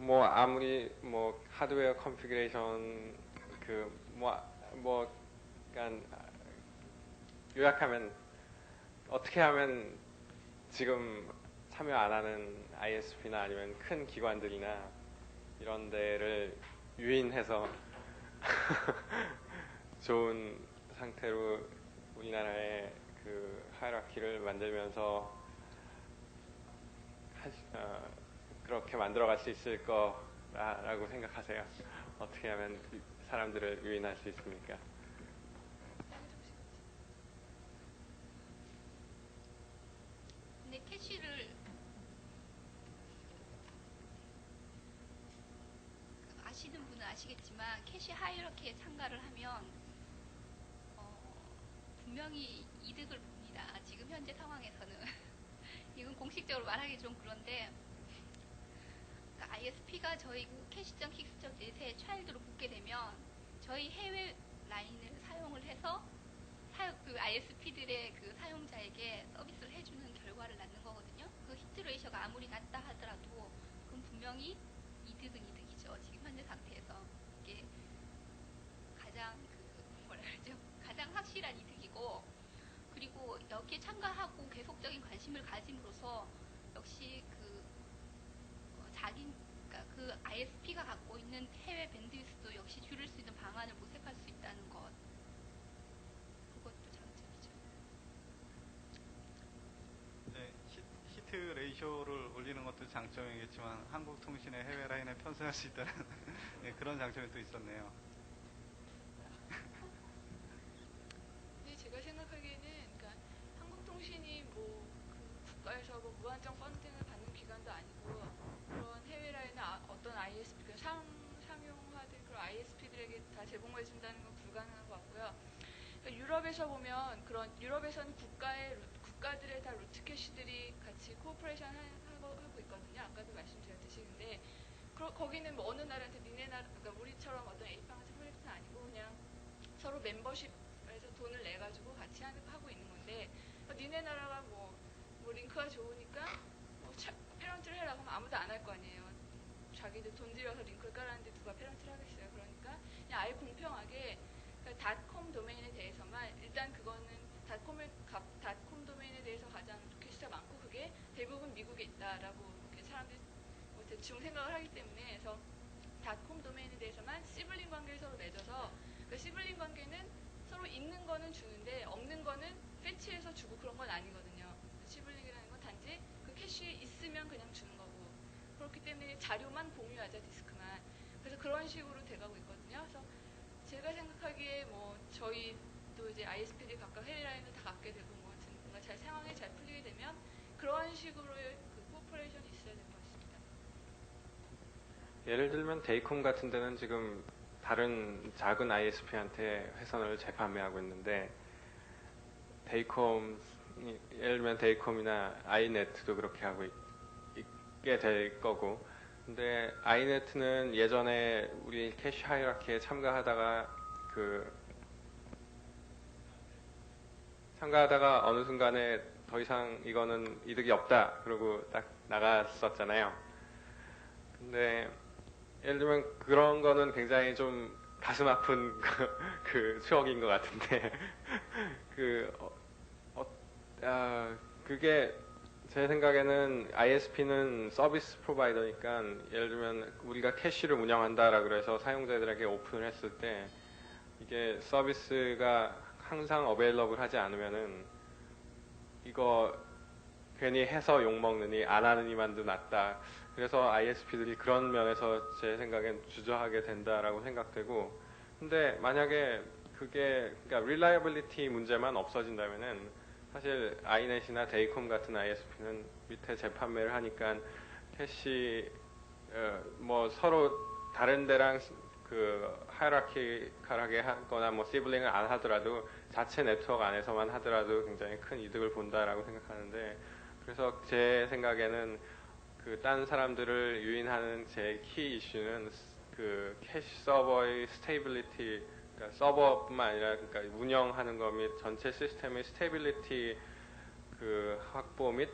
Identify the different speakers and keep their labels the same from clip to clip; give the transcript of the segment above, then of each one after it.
Speaker 1: 뭐 아무리 뭐 하드웨어 컨피그레이션 그뭐 그러니까 요약하면 어떻게 하면 지금 참여 안 하는 ISP나 아니면 큰 기관들이나 이런 데를 유인해서 좋은 상태로 우리나라의 그 하이라키를 만들면서 그렇게 만들어갈 수 있을 거라고 생각하세요? 어떻게 하면 사람들을 유인할 수 있습니까?
Speaker 2: 근데 캐시를 아시는 분은 아시겠지만 캐시 하이어키에 참가를 하면 분명히 이득을 봅니다. 지금 현재 상황에서는 이건 공식적으로 말하기 좀 그런데 그러니까 ISP가 저희 그 캐시.킥스.넷에 차일드로 붙게 되면 저희 해외 라인을 사용을 해서 그 ISP들의 그 사용자에게 서비스를 해주는 결과를 낳는 거거든요. 그 히트 레이셔가 아무리 낮다 하더라도 그건 분명히 이득은 이득이죠. 지금 현재 상태에서 이게 가장 뭐라 그러죠? 가장 확실한 이득이고, 그리고 여기에 참가하고 계속적인 관심을 가짐으로써 역시 그 그러니까 그 ISP가 갖고 있는 해외 밴드위스도 역시 줄일 수 있는 방안을 모색할 수 있다는 것, 그것도 장점이죠.
Speaker 3: 네, 히트 레이쇼를 올리는 것도 장점이겠지만 한국통신의 해외 라인에 편승할 수 있다는 네, 그런 장점이 또 있었네요.
Speaker 4: 근데 제가 생각하기에는 그러니까 한국통신이 뭐그 국가에서 뭐 무한정 펀딩을 받는 기관도 아니고 그런 해외 라인의 어떤 ISP, 그 상용화된 그런 ISP들에게 다 제공해 준다는 건 불가능한 것 같고요. 그러니까 유럽에서 보면 그런 유럽에서는 국가들의 다 루트 캐시들이 같이 코오퍼레이션 하고 있거든요. 아까도 말씀드렸듯이. 근데 거기는 뭐 어느 나라한테 니네 나라, 그러니까 우리처럼 어떤 A빵 같은 프로젝트는 아니고 그냥 서로 멤버십에서 돈을 내 가지고 같이 하고 있는 건데 니네 나라가 뭐 링크가 좋으니까 뭐 페런트를 해라 그러면 아무도 안 할 거 아니에요. 자기들 돈 들여서 링크를 깔았는데 누가 페런트를 하겠어요. 그러니까 그냥 아예 공평하게, 그러니까 닷컴 도메인에 대해서만, 일단 그거는 닷컴 도메인에 대해서 가장 캐시가 많고 그게 대부분 미국에 있다라고 이렇게 사람들이 뭐 대충 생각을 하기 때문에, 그래서 닷컴 도메인에 대해서만 시블링 관계를 서로 맺어서, 그 시블링 관계는 서로 있는 거는 주는데 없는 거는 패치해서 주고 그런 건 아니거든요. 시블링이라는 건 단지 그 캐시에 있으면 그냥 주는 거고, 그렇기 때문에 자료만 공유하자, 디스크만. 그래서 그런 식으로 돼가고 있거든요. 그래서 제가 생각하기에 뭐 저희도 이제 ISP들이 각각 해외 라인을 다 갖게 되고 뭐 뭔가 잘 상황이 잘 풀리게 되면 그런 식으로의 그 코퍼레이션이 있어야 될 것 같습니다.
Speaker 1: 예를 들면 데이콤 같은 데는 지금 다른 작은 ISP한테 회선을 재판매하고 있는데 데이콤 예를 들면 데이콤이나 아이네트도 그렇게 하고 있게 될 거고, 근데 아이네트는 예전에 우리 캐시 하이라키에 참가하다가 어느 순간에 더 이상 이거는 이득이 없다 그러고 딱 나갔었잖아요. 근데 예를 들면 그런 거는 굉장히 좀 가슴 아픈 그 추억인 것 같은데 그 그게 제 생각에는 ISP는 서비스 프로바이더니까 예를 들면 우리가 캐시를 운영한다라 그래서 사용자들에게 오픈을 했을 때 이게 서비스가 항상 어베일러블 하지 않으면은 이거 괜히 해서 욕먹느니 안 하느니만도 낫다. 그래서 ISP들이 그런 면에서 제 생각엔 주저하게 된다라고 생각되고, 근데 만약에 그게 그러니까 reliability 문제만 없어진다면은 사실 아이넷이나 데이콤 같은 ISP는 밑에 재판매를 하니까 캐시 뭐 서로 다른 데랑 그 하이라키컬하게 하거나 뭐 시블링을 안 하더라도 자체 네트워크 안에서만 하더라도 굉장히 큰 이득을 본다라고 생각하는데, 그래서 제 생각에는 그 딴 사람들을 유인하는 제 키 이슈는 그 캐시 서버의 스테이빌리티, 그러니까 서버뿐만 아니라 그러니까 운영하는 것 및 전체 시스템의 스테이빌리티 그 확보 및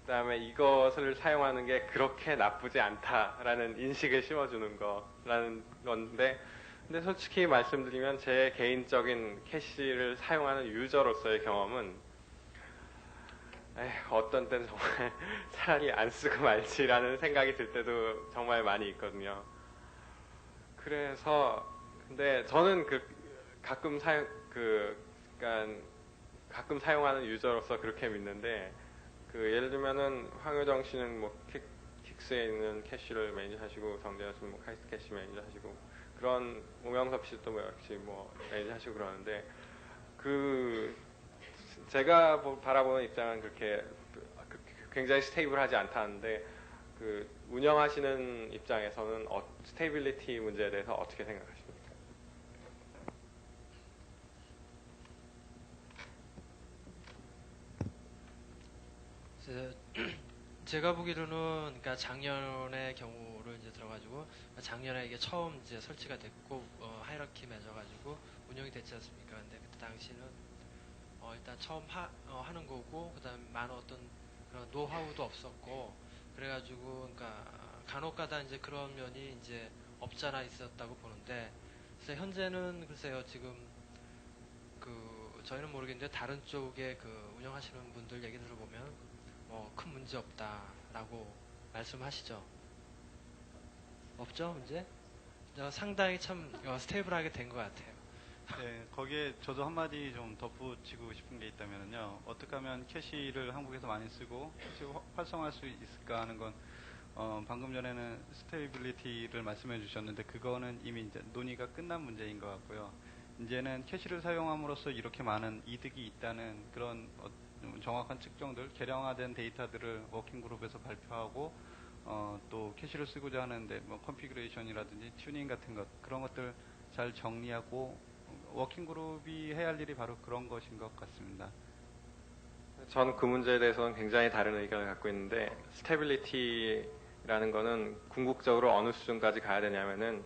Speaker 1: 그다음에 이것을 사용하는 게 그렇게 나쁘지 않다라는 인식을 심어주는 거라는 건데, 근데 솔직히 말씀드리면 제 개인적인 캐시를 사용하는 유저로서의 경험은 어떤 때는 정말 차라리 안 쓰고 말지라는 생각이 들 때도 정말 많이 있거든요. 그래서 근데 저는 가끔 그러니까 가끔 사용하는 유저로서 그렇게 믿는데, 예를 들면은 황효정 씨는 뭐 킥스에 있는 캐시를 매니저하시고, 정재현 씨는 뭐 카이스트 캐시 매니저하시고, 그런 오명섭 씨도 뭐 역시 뭐 매니저하시고 그러는데, 제가 바라보는 입장은 그렇게 굉장히 스테이블하지 않다는데, 운영하시는 입장에서는 스테이빌리티 문제에 대해서 어떻게 생각하십니까?
Speaker 5: 제가 보기로는 그러니까 작년의 경우를 이제 들어가지고, 작년에 이게 처음 이제 설치가 됐고 하이라키 맺어가지고 운영이 됐지 않습니까? 근데 그때 당시는 일단 처음 하는 거고, 그다음에 많은 어떤 그런 노하우도 없었고, 그래가지고 그러니까 간혹가다 이제 그런 면이 이제 없잖아 있었다고 보는데, 그래서 현재는 글쎄요, 지금 저희는 모르겠는데 다른 쪽에 운영하시는 분들 얘기 들어보면 큰 문제 없다라고 말씀하시죠. 없죠, 문제? 상당히 참 스테이블하게 된 것 같아요.
Speaker 3: 네, 거기에 저도 한마디 좀 덧붙이고 싶은 게 있다면요. 어떻게 하면 캐시를 한국에서 많이 쓰고 캐시 활성화할 수 있을까 하는 건, 방금 전에는 스테이빌리티를 말씀해 주셨는데, 그거는 이미 이제 논의가 끝난 문제인 것 같고요. 이제는 캐시를 사용함으로써 이렇게 많은 이득이 있다는 그런 정확한 측정들, 개량화된 데이터들을 워킹그룹에서 발표하고, 또 캐시를 쓰고자 하는데 뭐 컨피그레이션이라든지 튜닝 같은 것, 그런 것들 잘 정리하고, 워킹그룹이 해야 할 일이 바로 그런 것인 것 같습니다.
Speaker 1: 전 그 문제에 대해서는 굉장히 다른 의견을 갖고 있는데, 스테빌리티라는 거는 궁극적으로 어느 수준까지 가야 되냐면은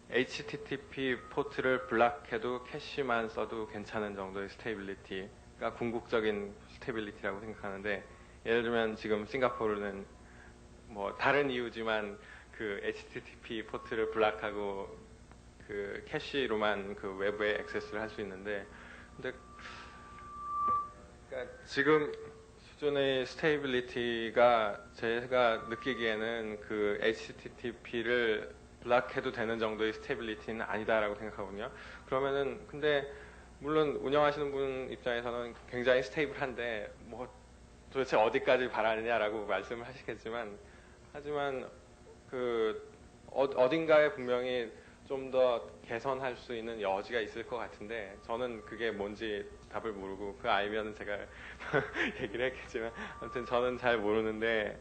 Speaker 1: HTTP 포트를 블락해도 캐시만 써도 괜찮은 정도의 스테빌리티가 궁극적인 스테빌리티라고 생각하는데, 예를 들면 지금 싱가포르는 뭐 다른 이유지만 HTTP 포트를 블락하고 캐시로만 외부에 액세스를 할 수 있는데, 근데 그러니까 지금 수준의 스테이빌리티가 제가 느끼기에는 HTTP를 블락해도 되는 정도의 스테이빌리티는 아니다라고 생각하거든요. 그러면은 근데 물론 운영하시는 분 입장에서는 굉장히 스테이블한데 뭐 도대체 어디까지 바라느냐라고 말씀을 하시겠지만, 하지만 어딘가에 분명히 좀 더 개선할 수 있는 여지가 있을 것 같은데, 저는 그게 뭔지 답을 모르고, 알면 제가 얘기를 했겠지만, 아무튼 저는 잘 모르는데,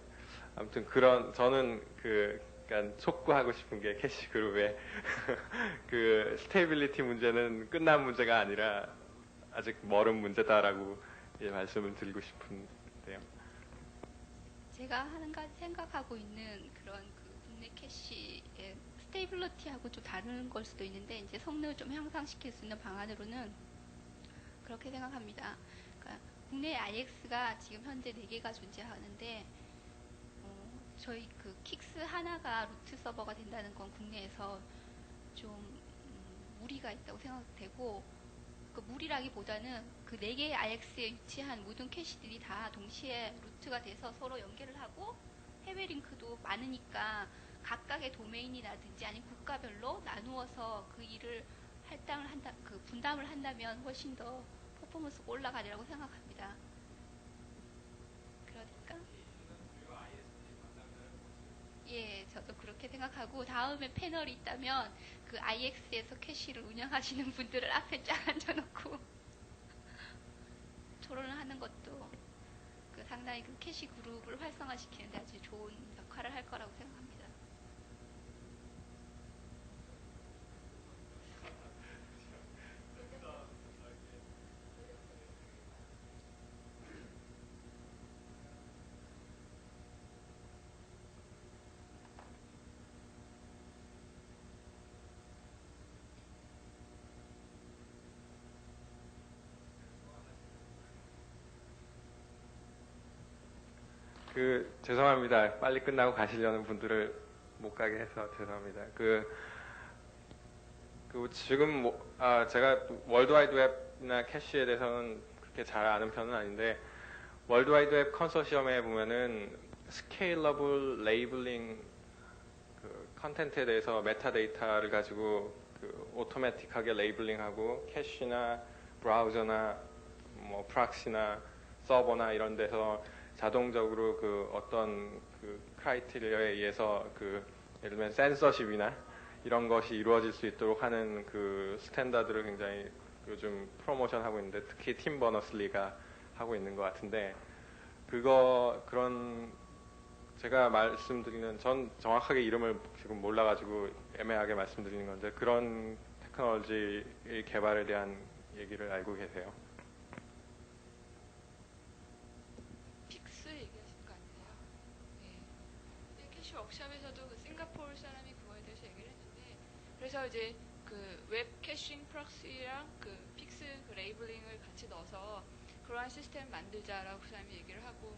Speaker 1: 아무튼 저는 그러니까 촉구하고 싶은 게 캐시 그룹의 스테이빌리티 문제는 끝난 문제가 아니라 아직 멀은 문제다라고 말씀을 드리고 싶은데요.
Speaker 2: 제가 하는 가지 생각하고 있는 그런 국내 캐시의 스테이블리티하고 좀 다른 걸 수도 있는데, 이제 성능을 좀 향상시킬 수 있는 방안으로는 그렇게 생각합니다. 그러니까 국내 IX가 지금 현재 4개가 존재하는데, 저희 킥스 하나가 루트 서버가 된다는 건 국내에서 좀 무리가 있다고 생각되고, 무리라기보다는 4개의 IX에 위치한 모든 캐시들이 다 동시에 루트가 돼서 서로 연결을 하고, 해외 링크도 많으니까 각각의 도메인이라든지 아니면 국가별로 나누어서 그 일을 분담을 한다면 훨씬 더 퍼포먼스가 올라가리라고 생각합니다. 그러니까 저도 그렇게 생각하고, 다음에 패널이 있다면 IX에서 캐시를 운영하시는 분들을 앞에 쫙 앉혀놓고 토론을 하는 것도 상당히 캐시 그룹을 활성화시키는데 아주 좋은 역할을 할 거라고 생각합니다.
Speaker 1: 죄송합니다. 빨리 끝나고 가시려는 분들을 못 가게 해서 죄송합니다. 지금 제가 월드와이드웹이나 캐시에 대해서는 그렇게 잘 아는 편은 아닌데 월드와이드웹 컨소시엄에 보면은 스케일러블 레이블링 컨텐츠에 대해서 메타데이터를 가지고 오토매틱하게 레이블링하고 캐시나 브라우저나 뭐 프락시나 서버나 이런 데서 자동적으로 어떤 크라이테리어에 의해서 예를 들면 센서십이나 이런 것이 이루어질 수 있도록 하는 스탠다드를 굉장히 요즘 프로모션하고 있는데 특히 팀 버너슬리가 하고 있는 것 같은데 그런 제가 말씀드리는 전 정확하게 이름을 지금 몰라가지고 애매하게 말씀드리는 건데 그런 테크놀로지의 개발에 대한 얘기를 알고 계세요?
Speaker 4: 픽스 얘기하신 거 아니에요? 네. 캐시 워크샵에서도 싱가포르 사람이 그거에 대해서 얘기를 했는데 그래서 이제 웹 캐싱 프록시랑 픽스 레이블링을 같이 넣어서 그러한 시스템 만들자라고 그 사람이 얘기를 하고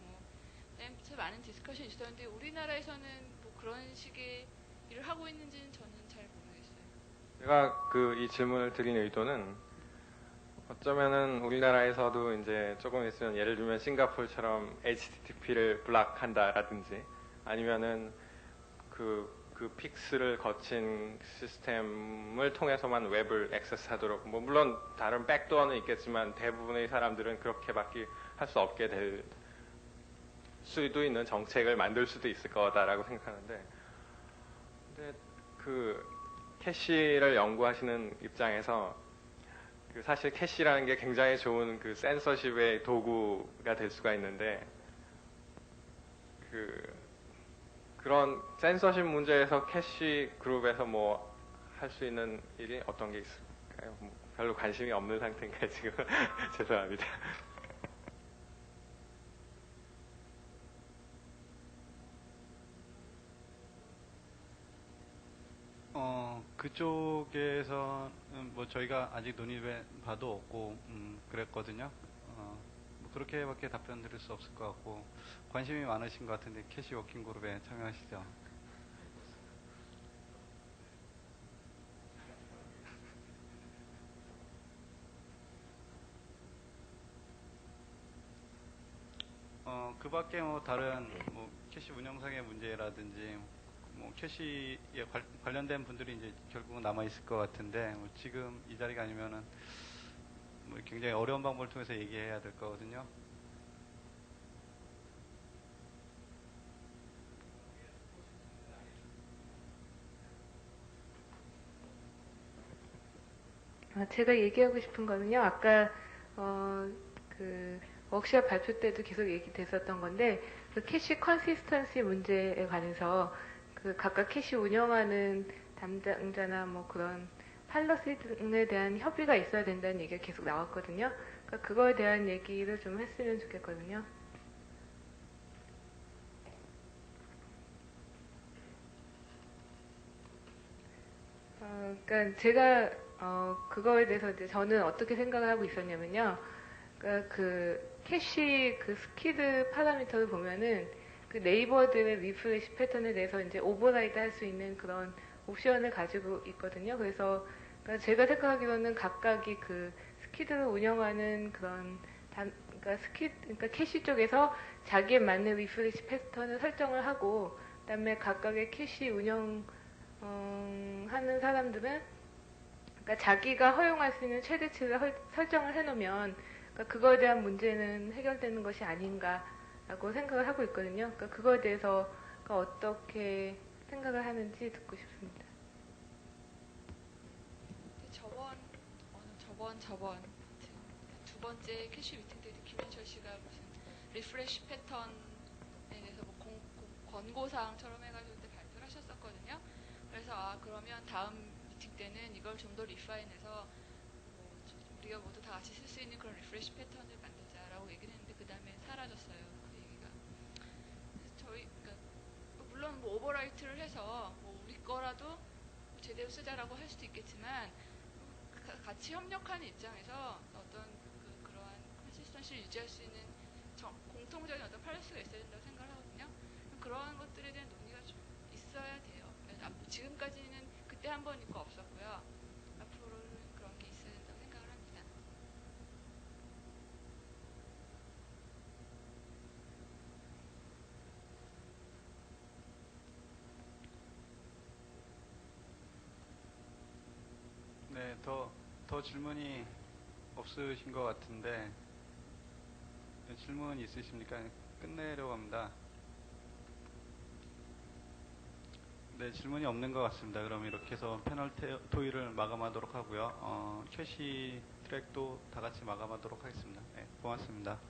Speaker 4: 많은 디스커션이 있었는데 우리나라에서는 뭐 그런 식의 일을 하고 있는지는 저는 잘 모르겠어요.
Speaker 1: 제가 이 질문을 드린 의도는 어쩌면은 우리나라에서도 이제 조금 있으면 예를 들면 싱가포르처럼 HTTP를 블락한다라든지 아니면은 픽스를 거친 시스템을 통해서만 웹을 액세스하도록 뭐 물론 다른 백도어는 있겠지만 대부분의 사람들은 그렇게밖에 할 수 없게 될 수도 있는 정책을 만들 수도 있을 거다라고 생각하는데 근데 캐시를 연구하시는 입장에서 사실 캐시라는 게 굉장히 좋은 센서십의 도구가 될 수가 있는데 그런 센서십 문제에서 캐시 그룹에서 뭐 할 수 있는 일이 어떤 게 있을까요? 별로 관심이 없는 상태인가요 지금? 죄송합니다.
Speaker 3: 그쪽에서는 뭐 저희가 아직 논의해 봐도 없고 그랬거든요. 뭐 그렇게밖에 답변 드릴 수 없을 것 같고 관심이 많으신 것 같은데 캐시 워킹 그룹에 참여하시죠. 그 밖에 뭐 다른 뭐 캐시 운영상의 문제라든지 뭐 캐시에 관련된 분들이 이제 결국은 남아 있을 것 같은데 뭐 지금 이 자리가 아니면은 뭐 굉장히 어려운 방법을 통해서 얘기해야 될 거거든요.
Speaker 6: 제가 얘기하고 싶은 거는요. 아까 워크샵 발표 때도 계속 얘기됐었던 건데 캐시 컨시스턴시 문제에 관해서 각각 캐시 운영하는 담당자나 뭐 그런 팔러시 등에 대한 협의가 있어야 된다는 얘기가 계속 나왔거든요. 그러니까 그거에 대한 얘기를 좀 했으면 좋겠거든요. 그러니까 제가 그거에 대해서 이제 저는 어떻게 생각을 하고 있었냐면요. 그러니까 캐시 스키드 파라미터를 보면은 네이버들의 리프레시 패턴에 대해서 이제 오버라이드 할 수 있는 그런 옵션을 가지고 있거든요. 그래서 그러니까 제가 생각하기로는 각각이 스키드를 운영하는 그런 그러니까 캐시 쪽에서 자기에 맞는 리프레시 패턴을 설정을 하고 그다음에 각각의 캐시 운영 하는 사람들은 그러니까 자기가 허용할 수 있는 최대치를 설정을 해놓으면 그러니까 그거에 대한 문제는 해결되는 것이 아닌가라고 생각을 하고 있거든요. 그러니까 그거에 대해서 어떻게 생각을 하는지 듣고 싶습니다.
Speaker 4: 저번 두 번째 캐시 미팅 때 김현철 씨가 무슨 리프레시 패턴에 대해서 뭐 권고사항처럼 해가지고 그때 발표를 하셨었거든요. 그래서 그러면 다음 미팅 때는 이걸 좀 더 리파인해서 뭐 우리가 모두 다 같이 쓸 수 있는 그런 리프레시 패턴을 만들자라고 얘기를 했는데 그 다음에 사라졌어요. 그 얘기가. 그러니까 물론 뭐 오버라이트를 해서 뭐 우리 거라도 제대로 쓰자라고 할 수도 있겠지만 같이 협력하는 입장에서 어떤 그러한 컨시스턴시를 유지할 수 있는 공통적인 어떤 팔러스가 있어야 된다고 생각을 하거든요. 그런 것들에 대한 논의가 좀 있어야 돼요. 지금까지는 그때 한 번 있고 없었고요. 앞으로는 그런 게 있어야 된다고 생각을 합니다.
Speaker 3: 네, 더 질문이 없으신 것 같은데, 네, 질문 있으십니까? 끝내려고 합니다. 네, 질문이 없는 것 같습니다. 그럼 이렇게 해서 패널 토의를 마감하도록 하고요. 캐시 트랙도 다 같이 마감하도록 하겠습니다. 네, 고맙습니다.